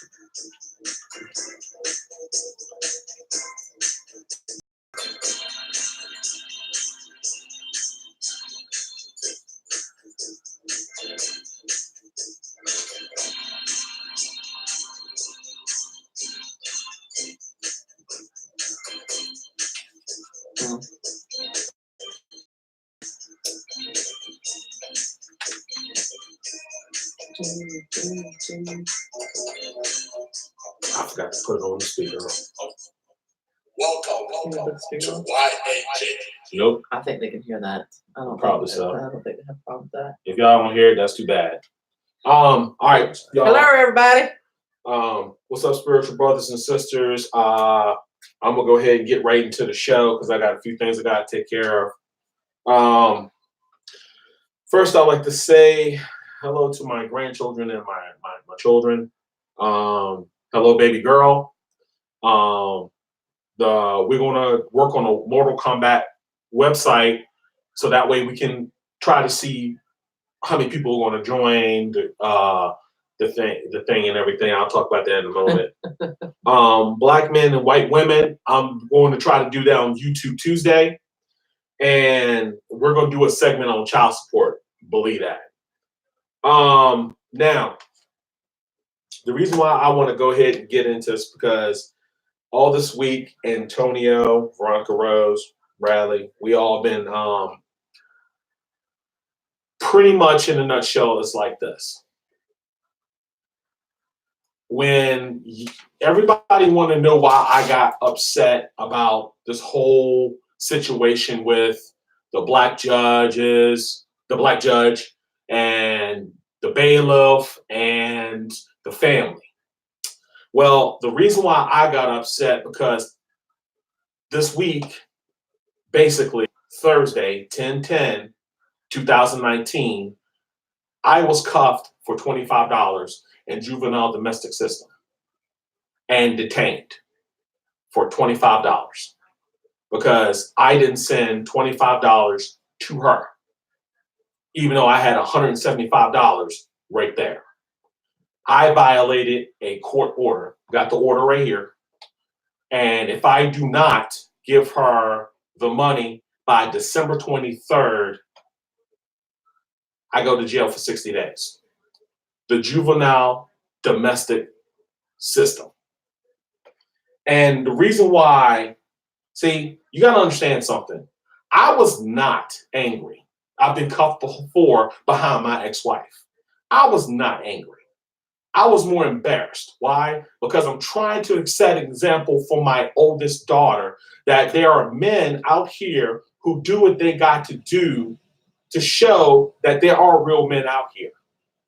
I forgot to put it on the speaker. Welcome to YAJ. Nope. I think they can hear that. I don't Probably think, so. I don't think they have a problem with that. If y'all don't hear it, that's too bad. All right, y'all. Hello, everybody. What's up, spiritual brothers and sisters? I'm gonna go ahead and get right into the show because I got a few things I gotta take care of. First, I'd like to say hello to my grandchildren and my children. Hello, baby girl. We're gonna work on a Mortal Kombat website so that way we can try to see how many people are going to join the thing and everything. I'll talk about that in a moment. Black men and white women, I'm going to try to do that on YouTube Tuesday, and we're going to do a segment on child support. Believe that. Now, the reason why I want to go ahead and get into this because all this week, Antonio, Veronica Rose, Bradley, we all been pretty much in a nutshell, it's like this. When everybody want to know why I got upset about this whole situation with the black judge and the bailiff and the family. Well, the reason why I got upset because this week, basically Thursday, 10/10/2019, I was cuffed for $25 in juvenile domestic system and detained for $25 because I didn't send $25 to her, even though I had $175 right there. I violated a court order, got the order right here. And if I do not give her the money by December 23rd, I go to jail for 60 days. The juvenile domestic system. And the reason why, see, you got to understand something. I was not angry. I've been cuffed before behind my ex-wife. I was not angry. I was more embarrassed. Why? Because I'm trying to set an example for my oldest daughter that there are men out here who do what they got to do to show that there are real men out here.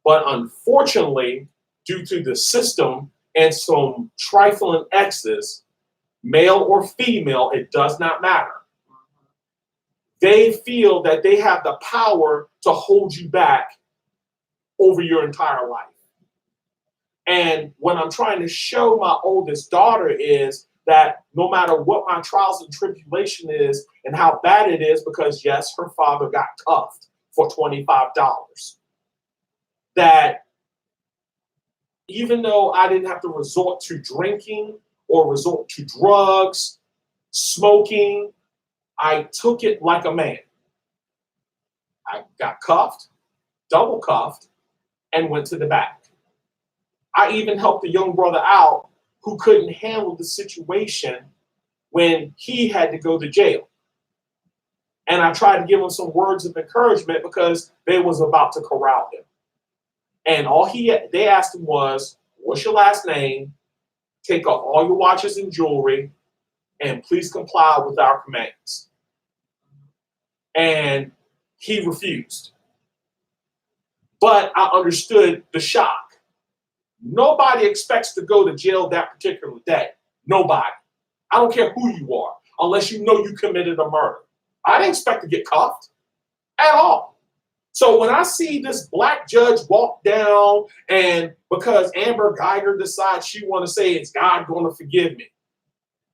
But unfortunately, due to the system and some trifling exes, male or female, it does not matter. They feel that they have the power to hold you back over your entire life. And what I'm trying to show my oldest daughter is that no matter what my trials and tribulation is and how bad it is, because yes, her father got cuffed for $25, that even though I didn't have to resort to drinking or resort to drugs, smoking, I took it like a man. I got cuffed, double cuffed, and went to the back. I even helped a young brother out who couldn't handle the situation when he had to go to jail. And I tried to give him some words of encouragement because they was about to corral him. And all they asked him was, what's your last name? Take off all your watches and jewelry, and please comply with our commands. And he refused. But I understood the shock. Nobody expects to go to jail that particular day. Nobody. I don't care who you are, unless you know you committed a murder. I didn't expect to get cuffed at all. So when I see this black judge walk down and because Amber Geiger decides she want to say, is God going to forgive me?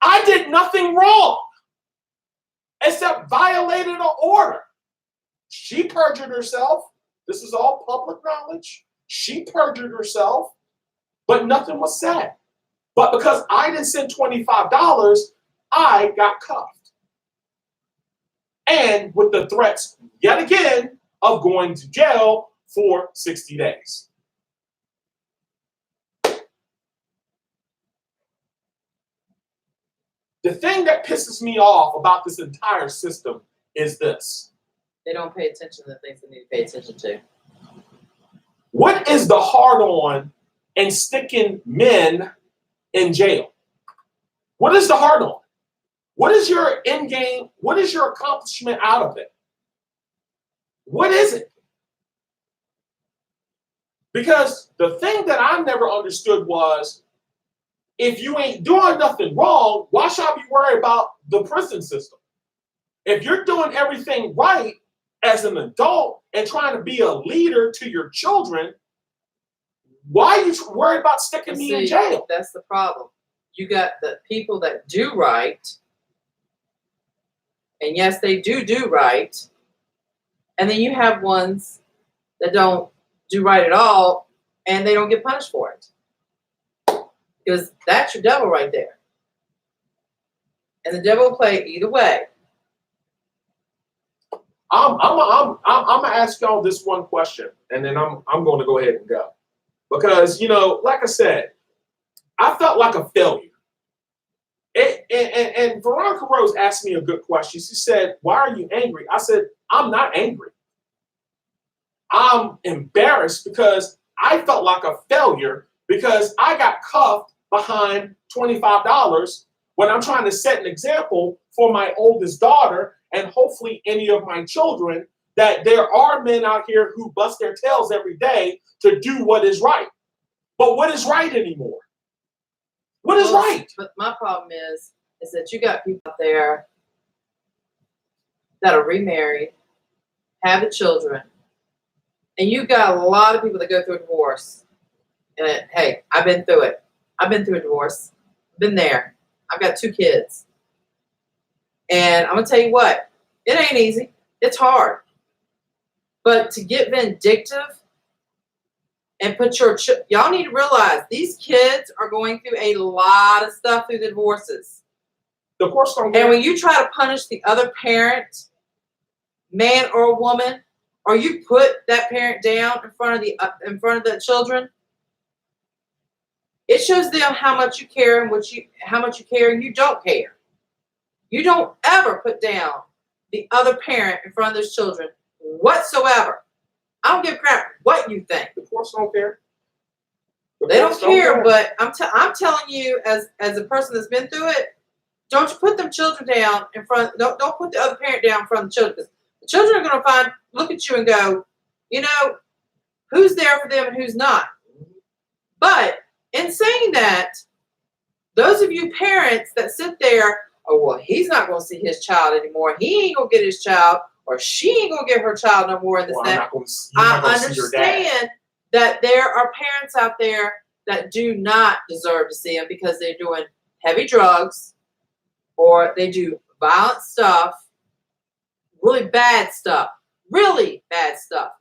I did nothing wrong except violated an order. She perjured herself. This is all public knowledge. She perjured herself. but nothing was said. But because I didn't send $25, I got cuffed. And with the threats, yet again, of going to jail for 60 days. The thing that pisses me off about this entire system is this. They don't pay attention to the things they need to pay attention to. What is the hard on in sticking men in jail? What is the hard on? What is your end game? What is your accomplishment out of it? What is it? Because the thing that I never understood was, if you ain't doing nothing wrong, why should I be worried about the prison system? If you're doing everything right as an adult and trying to be a leader to your children, why are you worried about sticking me in jail? That's the problem. You got the people that do right, and yes, they do right, and then you have ones that don't do right at all, and they don't get punished for it. Because that's your devil right there. And the devil will play either way. I'm gonna ask y'all this one question, and then I'm going to go ahead and go, because like I said, I felt like a failure. And Veronica Rose asked me a good question. She said, "Why are you angry?" I said, "I'm not angry. I'm embarrassed because I felt like a failure because I got cuffed behind $25 when I'm trying to set an example for my oldest daughter and hopefully any of my children, that there are men out here who bust their tails every day to do what is right. But what is right anymore? What is right?" But my problem is that you got people out there that are remarried, have the children, and you got a lot of people that go through a divorce. And hey, I've been through it. I've been through a divorce. Been there. I've got 2 kids. And I'm going to tell you what, it ain't easy. It's hard. But to get vindictive and put y'all need to realize these kids are going through a lot of stuff through the divorces. The course don't And when you try to punish the other parent, man or woman, or you put that parent down in front of the children, it shows them how much you care and how much you care and you don't care. You don't ever put down the other parent in front of those children whatsoever. I don't give a crap what you think. The courts don't care. They don't care, but I'm telling you, as a person that's been through it, don't you put them children down in front. Don't put the other parent down in front of the children, because the children are going to look at you and go, who's there for them and who's not. But in saying that, those of you parents that sit there, oh, well, he's not going to see his child anymore. He ain't going to get his child, or she ain't going to get her child no more in this. I understand that there are parents out there that do not deserve to see them because they're doing heavy drugs or they do violent stuff, really bad stuff,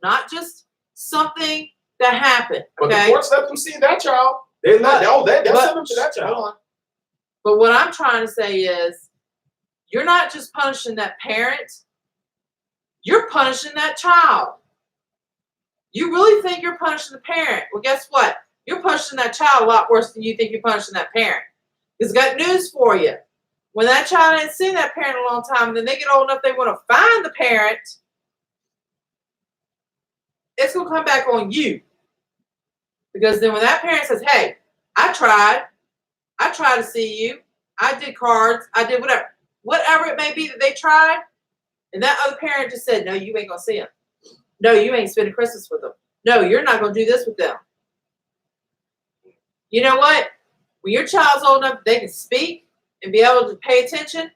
not just something that happened. But okay? the courts let them see that child. They'll send them to that child. Hold on. But what I'm trying to say is, you're not just punishing that parent, you're punishing that child. You really think you're punishing the parent. Well, guess what? You're punishing that child a lot worse than you think you're punishing that parent. Because I got news for you. When that child ain't seen that parent in a long time, and then they get old enough they want to find the parent, it's going to come back on you. Because then when that parent says, hey, I tried to see you, I did cards, I did whatever it may be that they tried, and that other parent just said, no, you ain't going to see them. No, you ain't spending Christmas with them. No, you're not going to do this with them. You know what? When your child's old enough, they can speak and be able to pay attention.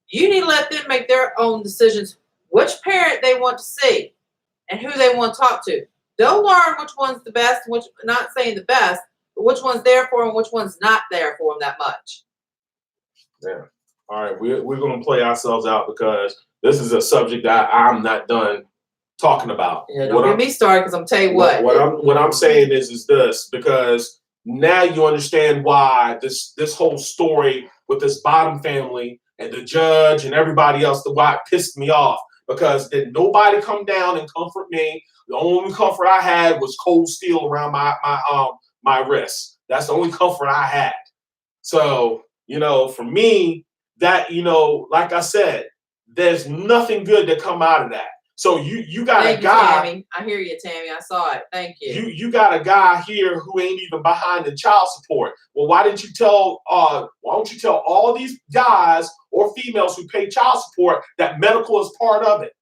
You need to let them make their own decisions, which parent they want to see and who they want to talk to. They'll learn which one's the best, which, not saying the best, but which one's there for them, which one's not there for them that much. Yeah. All right, we're going to play ourselves out because this is a subject that I'm not done talking about. Yeah, don't get me started, because I'm telling you what. What I'm saying is this, because now you understand why this whole story with this Bottom family and the judge and everybody else, why it pissed me off. Because did nobody come down and comfort me? The only comfort I had was cold steel around my wrist. That's the only comfort I had. So, for me, that, like I said, there's nothing good that come out of that. So you got Thank a you, guy. Tammy. I hear you, Tammy. I saw it. Thank you. You got a guy here who ain't even behind the child support. Well, why don't you tell all these guys or females who pay child support that medical is part of it?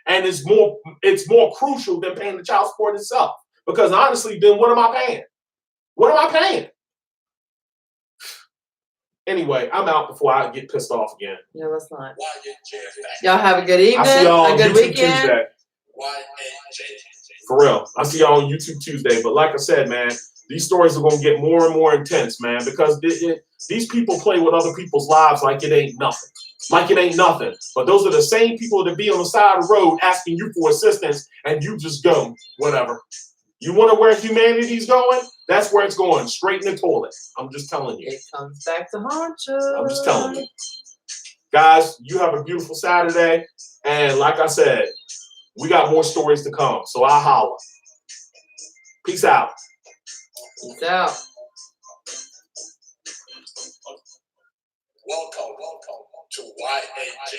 And it's more crucial than paying the child support itself. Because honestly, then what am I paying? What am I paying? Anyway, I'm out before I get pissed off again. No, let's not. YNJ Factor. Y'all have a good evening. I see y'all on a good YouTube weekend. Tuesday. YNJ. For real. I see y'all on YouTube Tuesday. But like I said, man, these stories are going to get more and more intense, man, because these people play with other people's lives like it ain't nothing. Like it ain't nothing. But those are the same people that be on the side of the road asking you for assistance, and you just go, whatever. You want to where humanity's going? That's where it's going, straight in the toilet. I'm just telling you. It comes back to haunt you. I'm just telling you. Guys, you have a beautiful Saturday. And like I said, we got more stories to come. So I'll holler. Peace out. Peace out. Welcome to YNJ